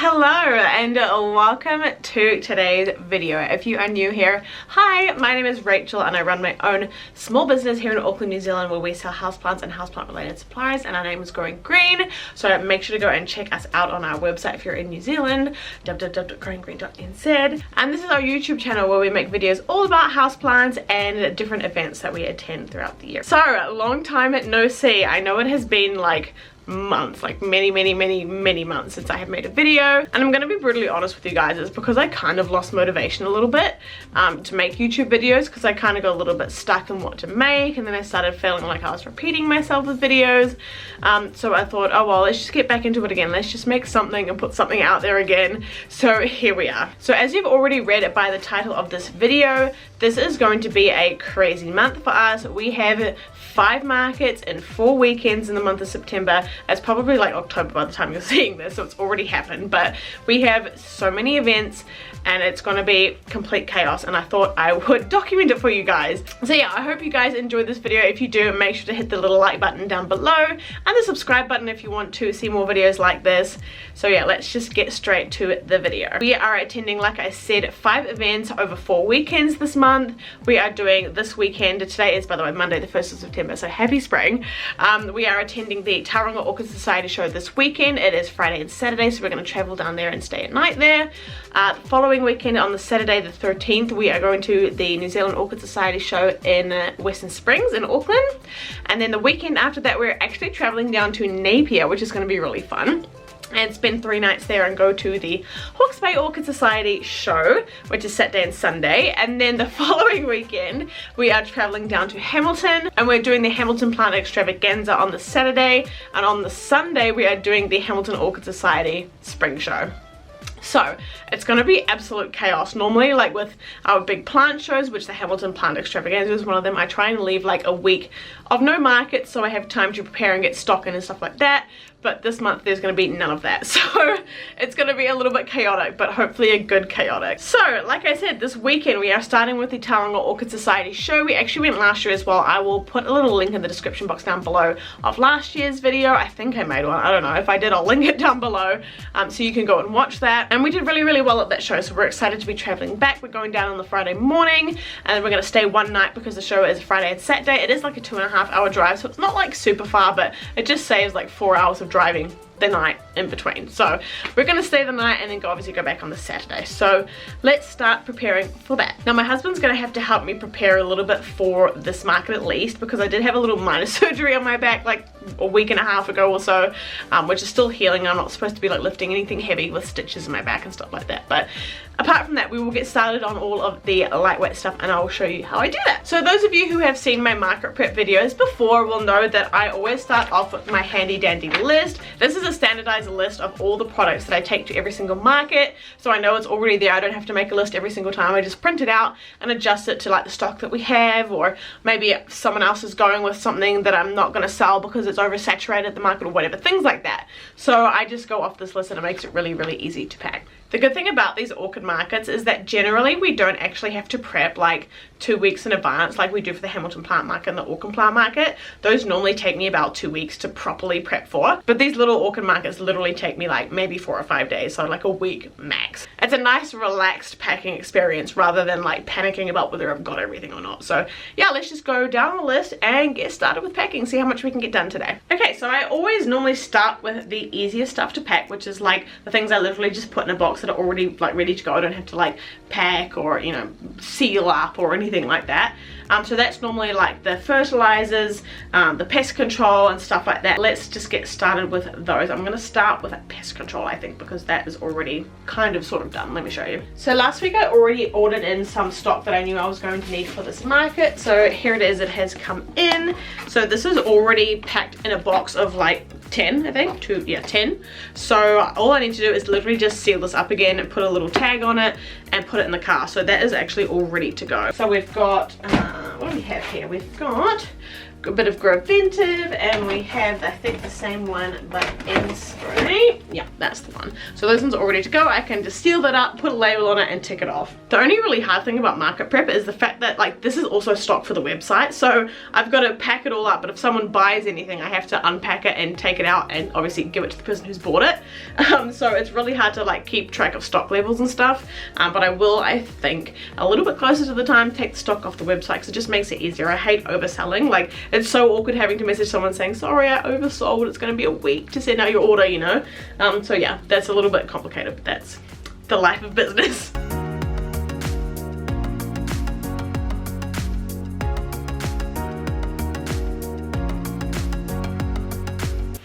Hello and welcome to today's video. If you are new here, hi, my name is Rachel and I run my own small business here in Auckland, New Zealand, where we sell houseplants and houseplant related supplies, and our name is Growing Green. So make sure to go and check us out on our website if you're in New Zealand, www.growinggreen.nz. And this is our YouTube channel where we make videos all about houseplants and different events that we attend throughout the year. So long time no see. I know it has been like months, like many months since I have made a video, and I'm gonna be brutally honest with you guys, it's because I kind of lost motivation a little bit to make YouTube videos, because I kind of got a little bit stuck in what to make, and then I started feeling like I was repeating myself with videos. So I thought, oh well, let's just get back into it again, let's just make something and put something out there again. So here we are. So as you've already read by the title of this video, this is going to be a crazy month for us. We have 5 markets and 4 weekends in the month of September. It's probably like October by the time you're seeing this, so it's already happened, but we have so many events and it's gonna be complete chaos, and I thought I would document it for you guys. So yeah, I hope you guys enjoyed this video. If you do, make sure to hit the little like button down below and the subscribe button if you want to see more videos like this. So yeah, let's just get straight to the video. We are attending, like I said, 5 events over 4 weekends this month. We are doing this weekend, today is by the way Monday the 1st of September, so happy spring. We are attending the Tauranga Orchid Society show this weekend. It is Friday and Saturday, so we're going to travel down there and stay at night there. The following weekend on the Saturday the 13th, we are going to the New Zealand Orchid Society show in Western Springs in Auckland, and then the weekend after that we're actually traveling down to Napier, which is going to be really fun, and spend 3 nights there and go to the Hawke's Bay Orchid Society show, which is Saturday and Sunday. And then the following weekend we are traveling down to Hamilton, and we're doing the Hamilton Plant Extravaganza on the Saturday, and on the Sunday we are doing the Hamilton Orchid Society spring show. So it's going to be absolute chaos. Normally, like with our big plant shows, which the Hamilton Plant Extravaganza is one of them, I try and leave like a week of no markets so I have time to prepare and get stock in and stuff like that. But this month there's going to be none of that, so it's going to be a little bit chaotic, but hopefully a good chaotic. So like I said, this weekend we are starting with the Tauranga Orchid Society show. We actually went last year as well. I will put a little link in the description box down below of last year's video. I think I made one, I don't know. If I did, I'll link it down below, so you can go and watch that. And we did really well at that show, so we're excited to be traveling back. We're going down on the Friday morning, and then we're going to stay one night because the show is Friday and Saturday. It is like a 2.5 hour drive, so it's not like super far, but it just saves like 4 hours of driving the night in between. So we're going to stay the night and then obviously go back on the Saturday. So let's start preparing for that. Now my husband's going to have to help me prepare a little bit for this market at least, because I did have a little minor surgery on my back like a week and a half ago or so, which is still healing. I'm not supposed to be like lifting anything heavy with stitches in my back and stuff like that, but apart from that we will get started on all of the lightweight stuff and I will show you how I do that. So those of you who have seen my market prep videos before will know that I always start off with my handy dandy list. This is a standardized list of all the products that I take to every single market, so I know it's already there. I don't have to make a list every single time. I just print it out and adjust it to like the stock that we have, or maybe someone else is going with something that I'm not going to sell because it's oversaturated at the market or whatever, things like that. So I just go off this list and it makes it really easy to pack. The good thing about these orchid markets is that generally we don't actually have to prep like 2 weeks in advance like we do for the Hamilton Plant Market and the Auckland Plant Market. Those normally take me about 2 weeks to properly prep for, but these little orchid markets literally take me like maybe 4 or 5 days, so like a week max. It's a nice relaxed packing experience rather than like panicking about whether I've got everything or not. So yeah, let's just go down the list and get started with packing, see how much we can get done today. Okay, so I always normally start with the easiest stuff to pack, which is like the things I literally just put in a box that are already like ready to go. I don't have to like pack or, you know, seal up or anything like that. So that's normally like the fertilizers, the pest control and stuff like that. Let's just get started with those. I'm going to start with pest control, I think, because that is already kind of sort of done. Let me show you. So last week I already ordered in some stock that I knew I was going to need for this market. So here it is, it has come in. So this is already packed in a box of like 10, I think, 10. So all I need to do is literally just seal this up again and put a little tag on it and put it in the car. So that is actually all ready to go. So we've got, what do we have here? We've got a bit of Graventive, and we have, I think, the same one but in spray. Yeah, that's the one. So those ones are all ready to go. I can just seal that up, put a label on it, and tick it off. The only really hard thing about market prep is the fact that like this is also stock for the website, so I've got to pack it all up, but if someone buys anything I have to unpack it and take it out and obviously give it to the person who's bought it. So it's really hard to like keep track of stock levels and stuff, but I will, I think, a little bit closer to the time take the stock off the website because it just makes it easier. I hate overselling. Like, it's so awkward having to message someone saying, sorry, I oversold, it's going to be a week to send out your order, you know. So yeah, that's a little bit complicated, but that's the life of business.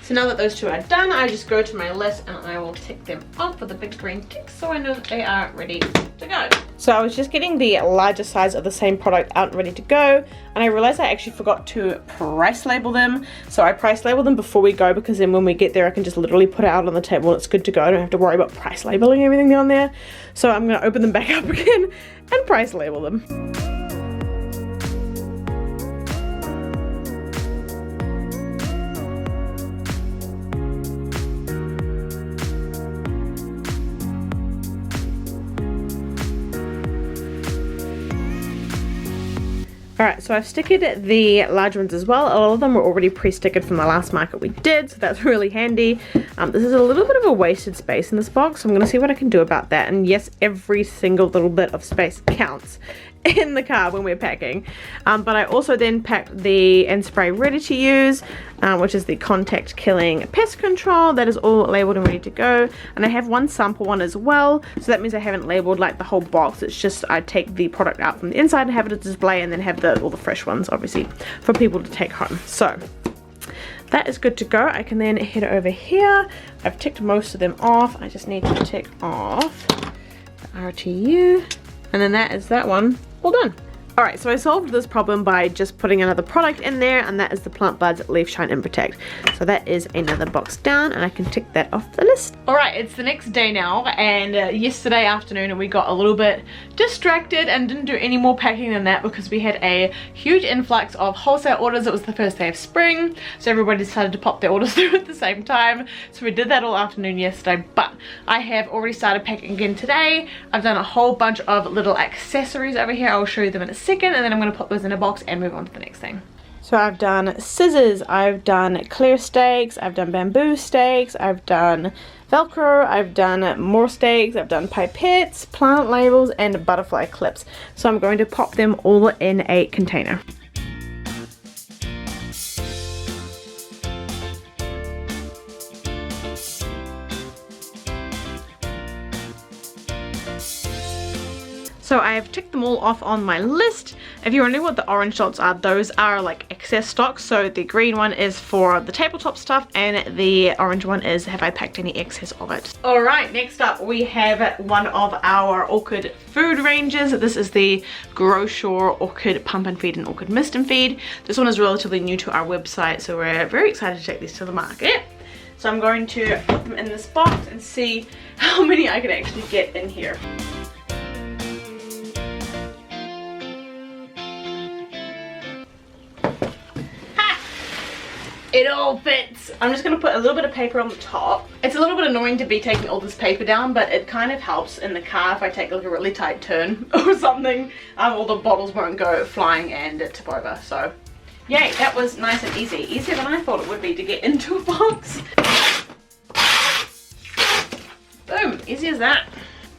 So now that those two are done, I just go to my list and I will tick them off with a big green tick so I know that they are ready to go. So I was just getting the larger size of the same product out and ready to go, and I realized I actually forgot to price label them. So I price label them before we go, because then when we get there I can just literally put it out on the table and it's good to go. I don't have to worry about price labeling everything down there. So I'm going to open them back up again and price label them. Alright, so I've stickered the large ones as well. A lot of them were already pre-stickered from the last market we did, so that's really handy. This is a little bit of a wasted space in this box, so I'm going to see what I can do about that. And yes, every single little bit of space counts in the car when we're packing. But I also then packed the and spray ready to use, which is the contact killing pest control. That is all labeled and ready to go. And I have one sample one as well, so that means I haven't labeled like the whole box. It's just I take the product out from the inside and have it at display, and then have all the fresh ones obviously for people to take home. So that is good to go. I can then head over here. I've ticked most of them off. I just need to tick off the RTU, and then that is that one all done. Alright, so I solved this problem by just putting another product in there, and that is the Plant Buds Leaf Shine and Protect. So that is another box down, and I can tick that off the list. Alright, it's the next day now, and yesterday afternoon we got a little bit distracted and didn't do any more packing than that because we had a huge influx of wholesale orders. It was the first day of spring, so everybody decided to pop their orders through at the same time. So we did that all afternoon yesterday, but I have already started packing again today. I've done a whole bunch of little accessories over here. I'll show you them in a second, and then I'm going to put those in a box and move on to the next thing. So I've done scissors, I've done clear stakes, I've done bamboo stakes, I've done Velcro, I've done more stakes, I've done pipettes, plant labels, and butterfly clips. So I'm going to pop them all in a container. So I have ticked them all off on my list. If you're wondering what the orange dots are, those are like excess stock. So the green one is for the tabletop stuff, and the orange one is have I packed any excess of it. Alright, next up we have one of our Orchid food ranges. This is the Grow Shore Orchid Pump and Feed and Orchid Mist and Feed. This one is relatively new to our website, so we're very excited to take these to the market. So I'm going to put them in this box and see how many I can actually get in here. It all fits. I'm just going to put a little bit of paper on the top. It's a little bit annoying to be taking all this paper down, but it kind of helps in the car if I take like a really tight turn or something. All the bottles won't go flying and tip over. So yay, that was nice and easy. Easier than I thought it would be to get into a box. Boom, easy as that.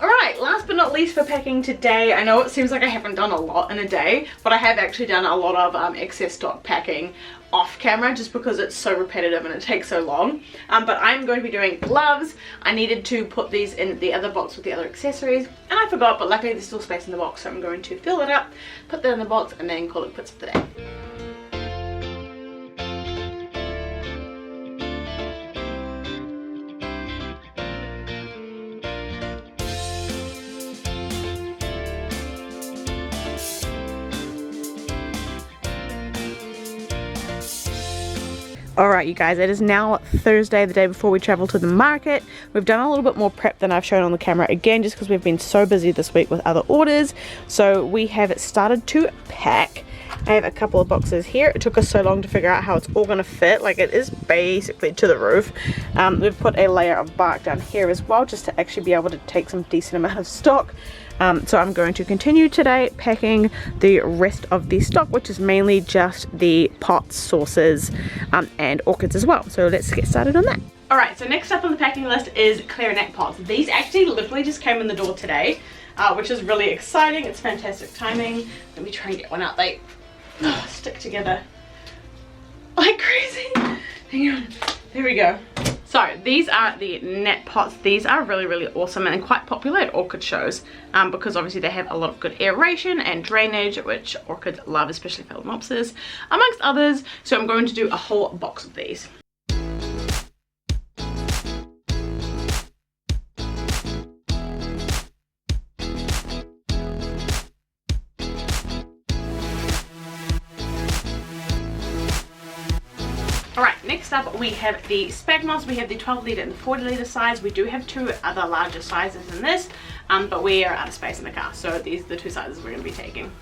Alright, last but not least for packing today, I know it seems like I haven't done a lot in a day, but I have actually done a lot of excess stock packing off camera just because it's so repetitive and it takes so long. But I'm going to be doing gloves. I needed to put these in the other box with the other accessories, and I forgot, but luckily there's still space in the box, so I'm going to fill it up, put that in the box, and then call it quits for the day. Alright you guys, it is now Thursday, the day before we travel to the market. We've done a little bit more prep than I've shown on the camera, again just because we've been so busy this week with other orders. So we have started to pack. I have a couple of boxes here. It took us so long to figure out how it's all going to fit. Like, it is basically to the roof. We've put a layer of bark down here as well, just to actually be able to take some decent amount of stock. So I'm going to continue today packing the rest of the stock, which is mainly just the pots, sauces, and orchids as well. So let's get started on that. Alright, so next up on the packing list is clarinet pots. These actually literally just came in the door today, which is really exciting. It's fantastic timing. Let me try and get one out. They stick together like crazy. Hang on. There we go. So these are the net pots. These are really awesome and quite popular at orchid shows because obviously they have a lot of good aeration and drainage, which orchids love, especially phalaenopsis, amongst others. So I'm going to do a whole box of these. Alright, next up we have the sphagnums. We have the 12 litre and the 40 litre size. We do have two other larger sizes than this, but we are out of space in the car, so these are the two sizes we're going to be taking.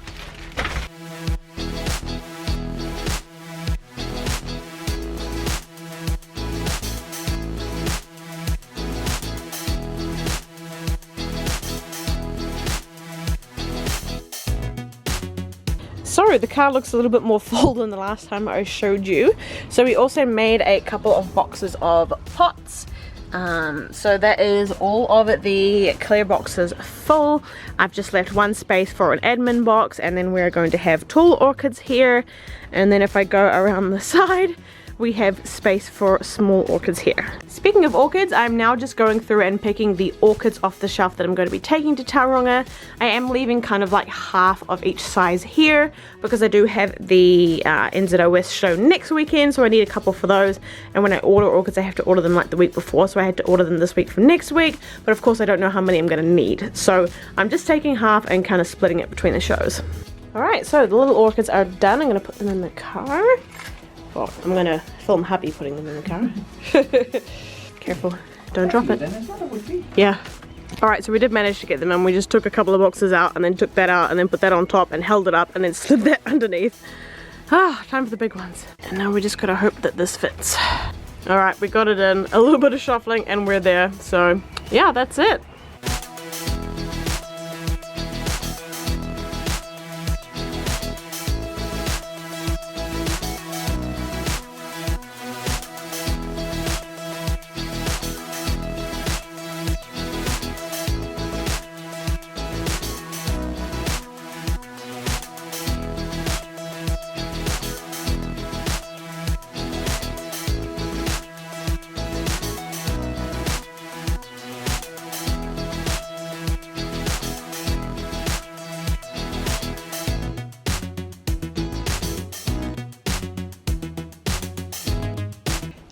So the car looks a little bit more full than the last time I showed you. So we also made a couple of boxes of pots. So that is all of the clear boxes full. I've just left one space for an admin box, and then we're going to have tall orchids here. And then if I go around the side, we have space for small orchids here. Speaking of orchids, I'm now just going through and picking the orchids off the shelf that I'm going to be taking to Tauranga. I am leaving kind of like half of each size here because I do have the NZOS show next weekend, so I need a couple for those. And when I order orchids, I have to order them like the week before, so I had to order them this week for next week. But of course I don't know how many I'm going to need, so I'm just taking half and kind of splitting it between the shows. Alright, so the little orchids are done. I'm going to put them in the car. Well, I'm going to film hubby putting them in the car. Careful, don't drop it. Yeah. Alright, so we did manage to get them in. We just took a couple of boxes out and then took that out and then put that on top and held it up and then slid that underneath. Ah, time for the big ones. And now we just got to hope that this fits. Alright, we got it in. A little bit of shuffling and we're there. So, yeah, that's it.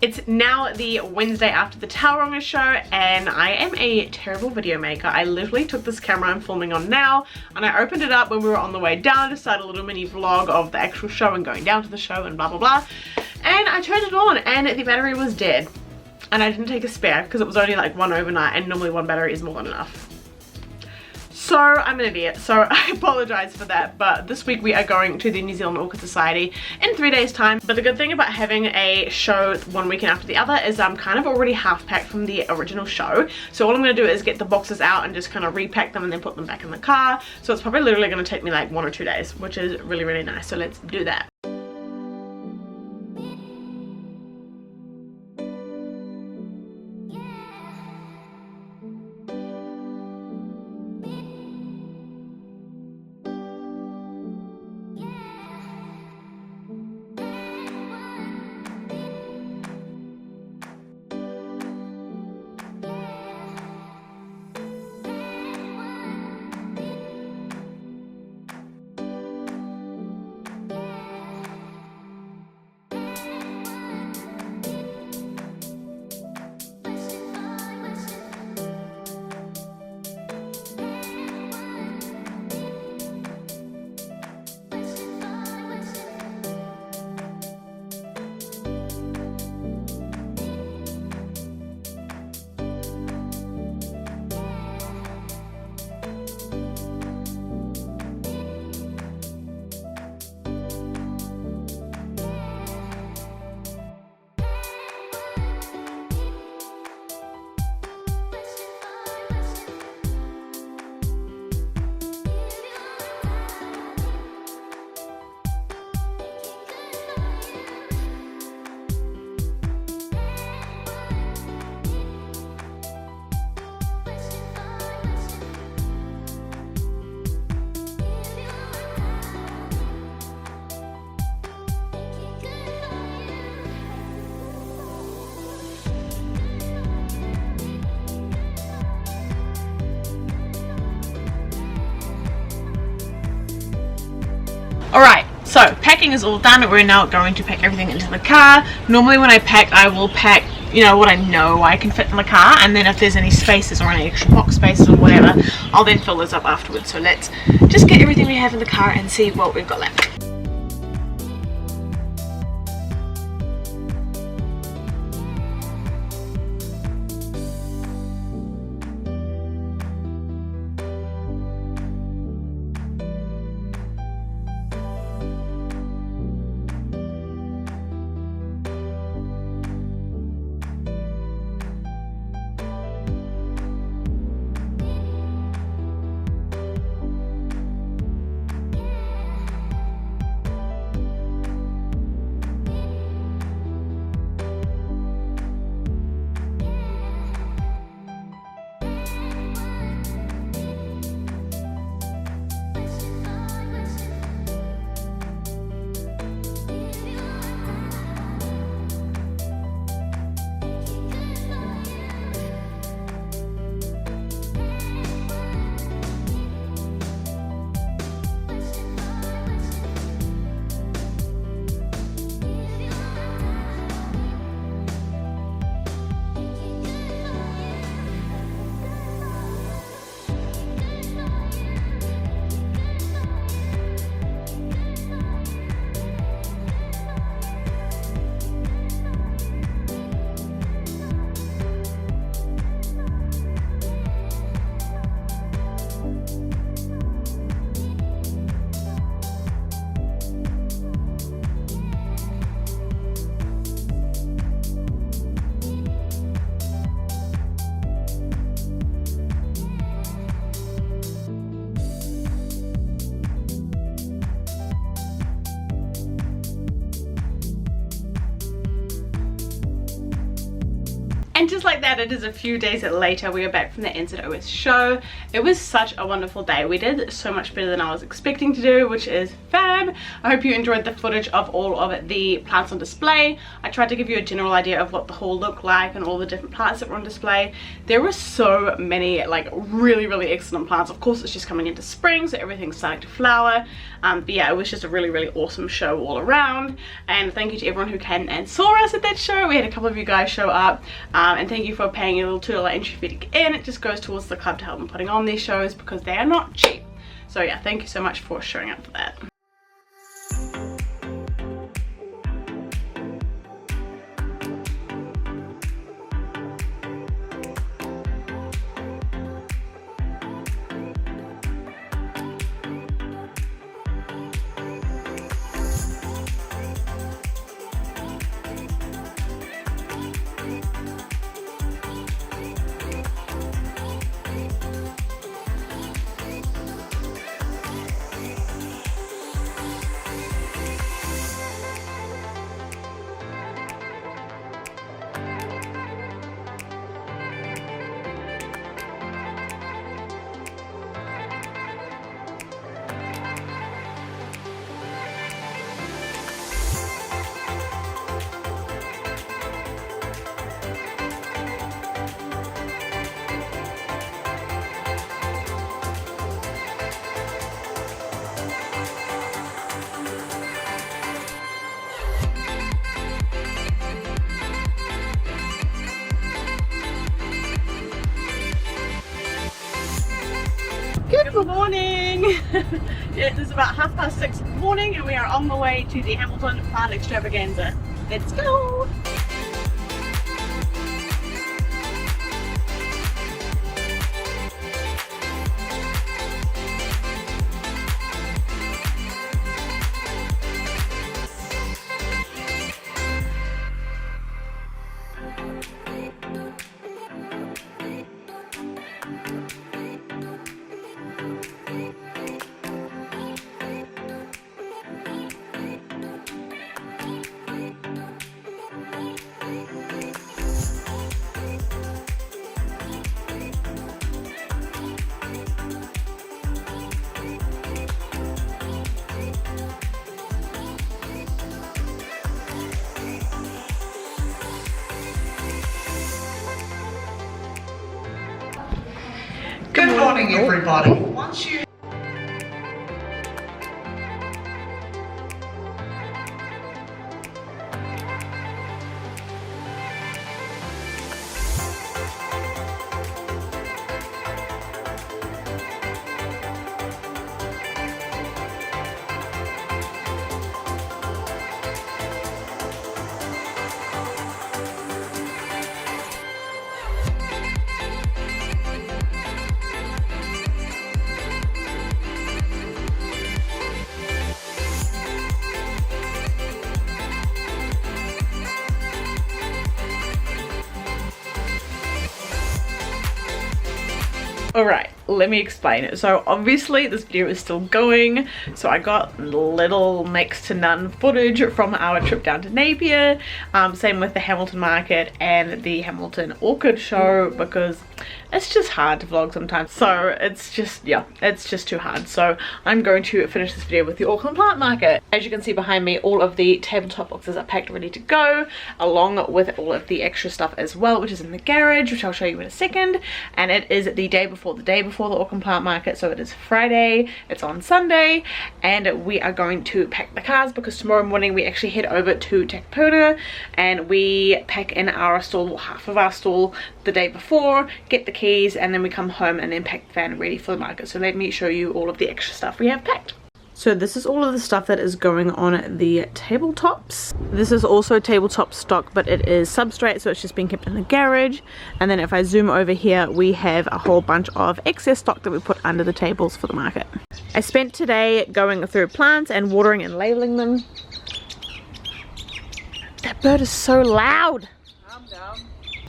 It's now the Wednesday after the Tauranga show, and I am a terrible video maker. I literally took this camera I'm filming on now and I opened it up when we were on the way down to start a little mini vlog of the actual show and going down to the show and blah blah blah, and I turned it on and the battery was dead, and I didn't take a spare because it was only like one overnight and normally one battery is more than enough. So I'm an idiot, so I apologize for that, but this week we are going to the New Zealand Orchid Society in 3 days time. But the good thing about having a show one weekend after the other is I'm kind of already half packed from the original show. So all I'm going to do is get the boxes out and just kind of repack them and then put them back in the car. So it's probably literally going to take me like 1 or 2 days, which is really nice. So let's do that. So packing is all done. We're now going to pack everything into the car. Normally when I pack, I will pack, you know, what I know I can fit in the car, and then if there's any spaces or any extra box spaces or whatever, I'll then fill those up afterwards. So let's just get everything we have in the car and see what we've got left. And just like that, it is a few days later. We are back from the NZOS show. It was such a wonderful day. We did so much better than I was expecting to do, which is fab. I hope you enjoyed the footage of all of the plants on display. I tried to give you a general idea of what the hall looked like and all the different plants that were on display. There were so many like really excellent plants. Of course, it's just coming into spring, so everything's starting to flower. But yeah, it was just a really awesome show all around. And thank you to everyone who came and saw us at that show. We had a couple of you guys show up. And thank you for paying your little $2 entry fee to get in. It just goes towards the club to help them putting on these shows because they are not cheap. So yeah, thank you so much for showing up for that. Good morning! It is about 6:30 in the morning and we are on the way to the Hamilton Plant Extravaganza. Let's go! Good morning, everybody. Once you Alright, let me explain. So obviously this video is still going, so I got little next to none footage from our trip down to Napier, same with the Hamilton Market and the Hamilton Orchid show, because it's just hard to vlog sometimes. So it's just, yeah, it's just too hard. So I'm going to finish this video with the Auckland Plant Market. As you can see behind me, all of the tabletop boxes are packed ready to go, along with all of the extra stuff as well, which is in the garage, which I'll show you in a second. And it is the day before the Auckland Plant Market, so it is Friday, it's on Sunday, and we are going to pack the cars because tomorrow morning we actually head over to THBD and we pack in our stall, half of our stall, the day before, get the keys, and then we come home and then pack the van ready for the market. So let me show you all of the extra stuff we have packed. So this is all of the stuff that is going on the tabletops. This is also tabletop stock, but it is substrate, so it's just been kept in the garage. And then if I zoom over here, we have a whole bunch of excess stock that we put under the tables for the market. I spent today going through plants and watering and labeling them. That bird is so loud. Calm down.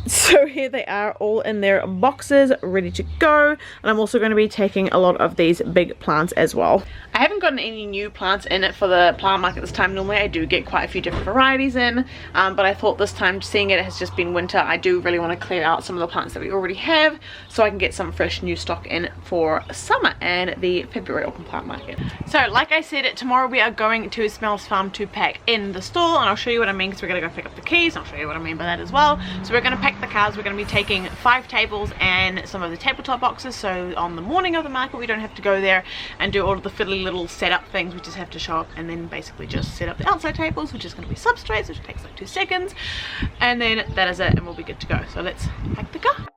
So here they are, all in their boxes, ready to go. And I'm also going to be taking a lot of these big plants as well. I haven't gotten any new plants in it for the plant market this time. Normally I do get quite a few different varieties in, but I thought this time, seeing it has just been winter, I do really want to clear out some of the plants that we already have so I can get some fresh new stock in for summer and the February Auckland Plant Market. So like I said, tomorrow we are going to Smells Farm to pack in the stall, and I'll show you what I mean because we're going to go pick up the keys. I'll show you what I mean by that as well. So we're going to pack the cars. We're going to be taking 5 tables and some of the tabletop boxes, so on the morning of the market we don't have to go there and do all of the fiddly little setup things. We just have to show up and then basically just set up the outside tables, which is going to be substrates, which takes like 2 seconds, and then that is it and we'll be good to go. So let's pack the car.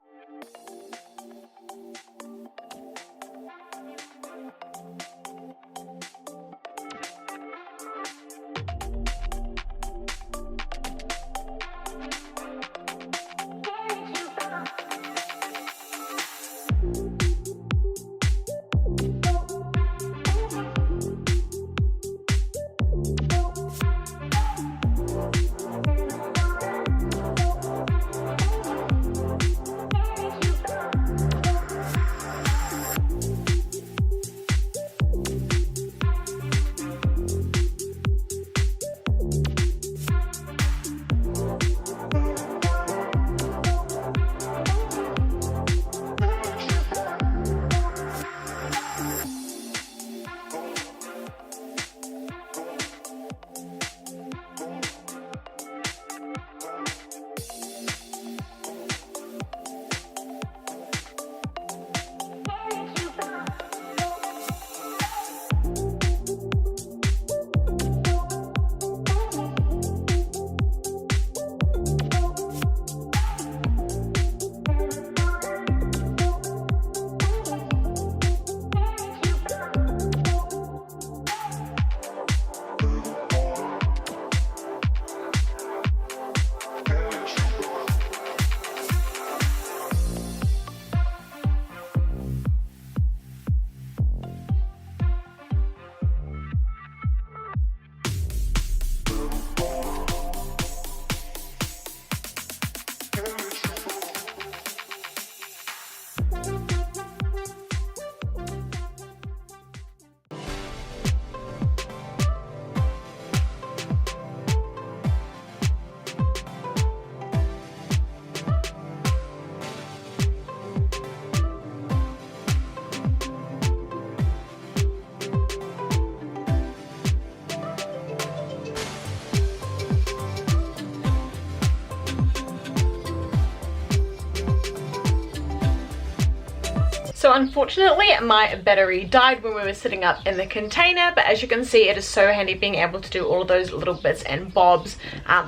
So unfortunately my battery died when we were sitting up in the container, but as you can see it is so handy being able to do all of those little bits and bobs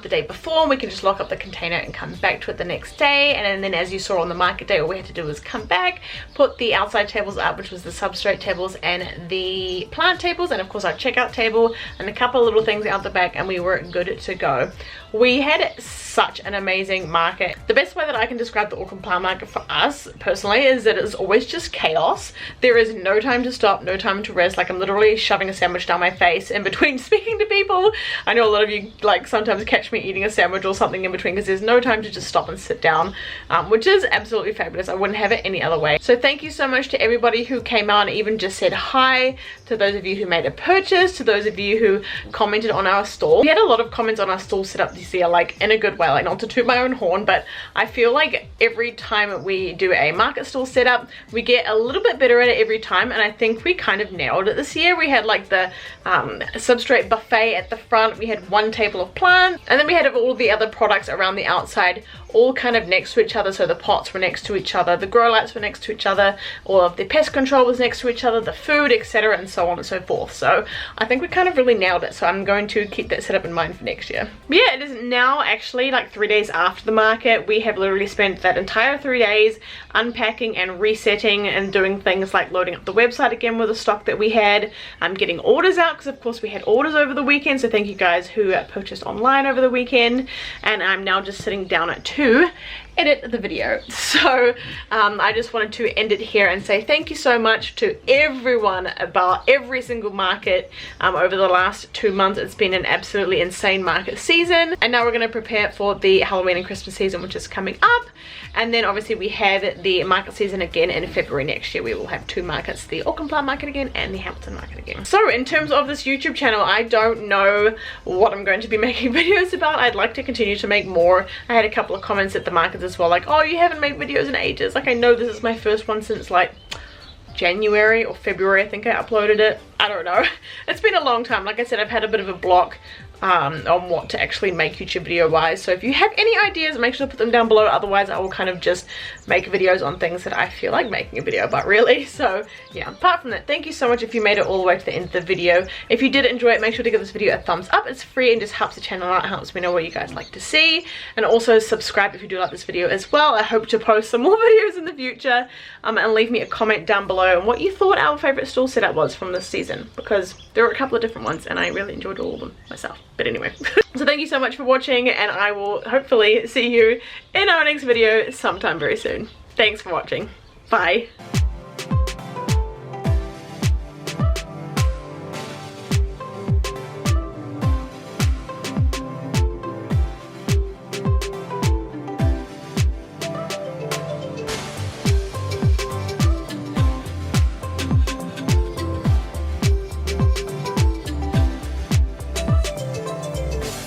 the day before. We can just lock up the container and come back to it the next day, and then as you saw on the market day, all we had to do was come back, put the outside tables up, which was the substrate tables and the plant tables, and of course our checkout table and a couple of little things out the back, and we were good to go. We had such an amazing market. The best way that I can describe the Auckland Plant Market for us personally is that it's always just chaos. There is no time to stop, no time to rest. Like, I'm literally shoving a sandwich down my face in between speaking to people. I know a lot of you like sometimes catch me eating a sandwich or something in between because there's no time to just stop and sit down, which is absolutely fabulous. I wouldn't have it any other way. So thank you so much to everybody who came out and even just said hi, to those of you who made a purchase, to those of you who commented on our stall. We had a lot of comments on our stall setup this year, like in a good way, like not to toot my own horn, but I feel like every time we do a market stall setup, we get a little bit better at it every time, and I think we kind of nailed it this year. We had like the substrate buffet at the front, we had one table of plants, and then we had all the other products around the outside all kind of next to each other. So the pots were next to each other, the grow lights were next to each other, all of the pest control was next to each other, the food, etc., and so on and so forth. So I think we kind of really nailed it, so I'm going to keep that setup in mind for next year. But yeah, it is now actually like 3 days after the market. We have literally spent that entire 3 days unpacking and resetting and doing things like loading up the website again with the stock that we had, getting orders out, because of course we had orders over the weekend, so thank you guys who purchased online over the weekend. And I'm now just sitting down at 2 edit the video. So I just wanted to end it here and say thank you so much to everyone about every single market over the last 2 months. It's been an absolutely insane market season, and now we're going to prepare for the Halloween and Christmas season, which is coming up. And then obviously we have the market season again in February next year. We will have 2 markets, the Auckland Plant Market again and the Hamilton Market again. So in terms of this YouTube channel, I don't know what I'm going to be making videos about. I'd like to continue to make more. I had a couple of comments at the markets as well, like, oh, you haven't made videos in ages. Like, I know this is my first one since like January or February, I think I uploaded it. I don't know. It's been a long time. Like I said, I've had a bit of a block on what to actually make YouTube video wise. So if you have any ideas, make sure to put them down below. Otherwise I will kind of just make videos on things that I feel like making a video about, really. So yeah, apart from that, thank you so much if you made it all the way to the end of the video. If you did enjoy it, make sure to give this video a thumbs up. It's free and just helps the channel out, helps me know what you guys like to see. And also subscribe if you do like this video as well. I hope to post some more videos in the future, and leave me a comment down below on what you thought our favorite stall setup was from this season, because there were a couple of different ones and I really enjoyed all of them myself. But anyway, so thank you so much for watching, and I will hopefully see you in our next video sometime very soon. Thanks for watching. Bye.